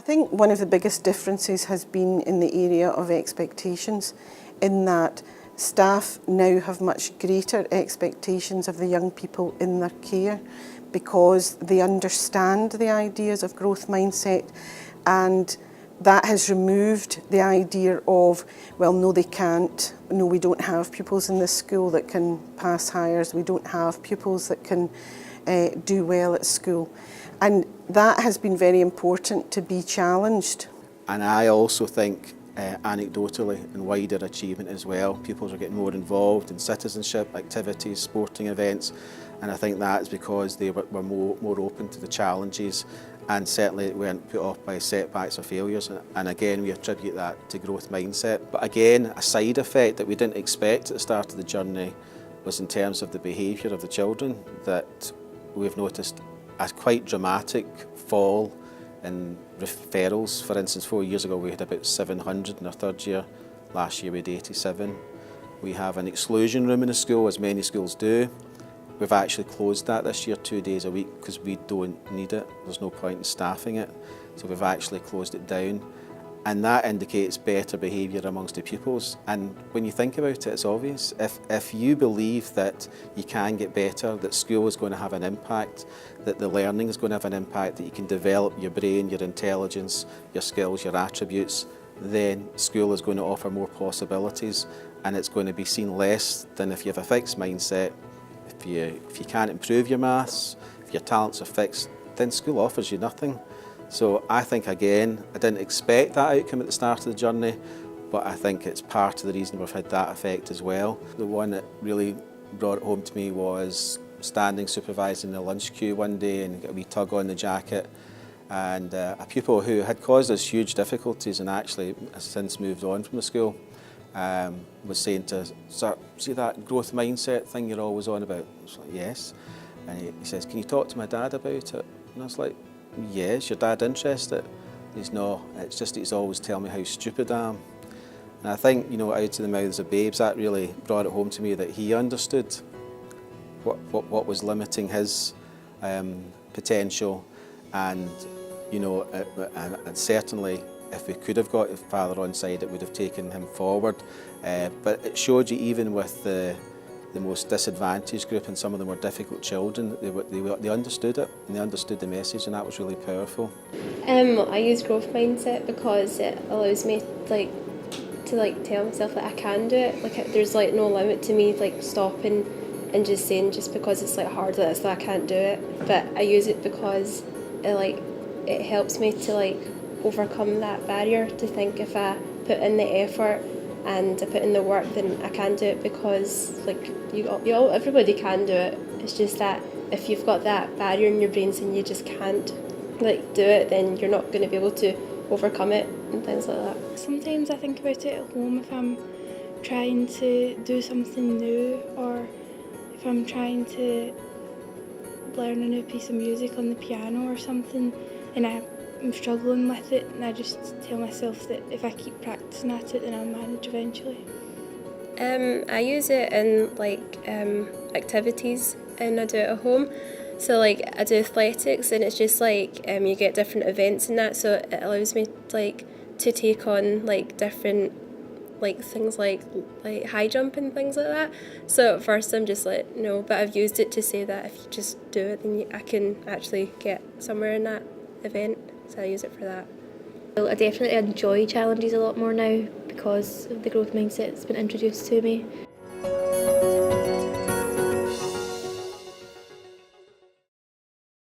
think one of the biggest differences has been in the area of expectations, in that staff now have much greater expectations of the young people in their care because they understand the ideas of growth mindset, and that has removed the idea of, well, no, they can't. No, we don't have pupils in this school that can pass hires. We don't have pupils that can do well at school. And that has been very important to be challenged. And I also think anecdotally in wider achievement as well, pupils are getting more involved in citizenship activities, sporting events, and I think that's because they were more open to the challenges and certainly weren't put off by setbacks or failures. And again, we attribute that to growth mindset. But again, a side effect that we didn't expect at the start of the journey was in terms of the behaviour of the children, that we've noticed a quite dramatic fall in referrals. For instance, 4 years ago we had about 700 in our third year. Last year we had 87. We have an exclusion room in the school, as many schools do. We've actually closed that this year 2 days a week because we don't need it. There's no point in staffing it. So we've actually closed it down. And that indicates better behaviour amongst the pupils. And when you think about it, it's obvious. If you believe that you can get better, that school is going to have an impact, that the learning is going to have an impact, that you can develop your brain, your intelligence, your skills, your attributes, then school is going to offer more possibilities, and it's going to be seen less than if you have a fixed mindset. If you can't improve your maths, if your talents are fixed, then school offers you nothing. So I think, again, I didn't expect that outcome at the start of the journey, but I think it's part of the reason we've had that effect as well. The one that really brought it home to me was standing supervising the lunch queue one day and got a wee tug on the jacket, and a pupil who had caused us huge difficulties and actually has since moved on from the school was saying to us, "Sir, see that growth mindset thing you're always on about?" I was like, "Yes." And he says, "Can you talk to my dad about it?" And I was like, "Yes, your dad interested?" He's, "No, it's just he's always telling me how stupid I am." And I think, you know, out of the mouths of babes, that really brought it home to me that he understood what was limiting his potential, and, you know, and certainly if we could have got his father on side, it would have taken him forward. But it showed you, even with the most disadvantaged group and some of the more difficult children, they understood it and they understood the message, and that was really powerful. I use growth mindset because it allows me to tell myself that I can do it. There's no limit to me stopping and just saying, just because it's hard like this, that I can't do it. But I use it because it helps me to overcome that barrier, to think if I put in the effort and I put in the work, then I can do it, because everybody can do it. It's just that if you've got that barrier in your brain saying you just can't do it, then you're not going to be able to overcome it and things like that. Sometimes I think about it at home if I'm trying to do something new, or if I'm trying to learn a new piece of music on the piano or something and I'm struggling with it, and I just tell myself that if I keep practicing at it, then I'll manage eventually. I use it in activities, and I do it at home. So I do athletics, and it's just you get different events and that, so it allows me to take on different things like high jump and things like that. So at first I'm just no, but I've used it to say that if you just do it, then I can actually get somewhere in that event. So I use it for that. Well, I definitely enjoy challenges a lot more now because of the growth mindset that's been introduced to me.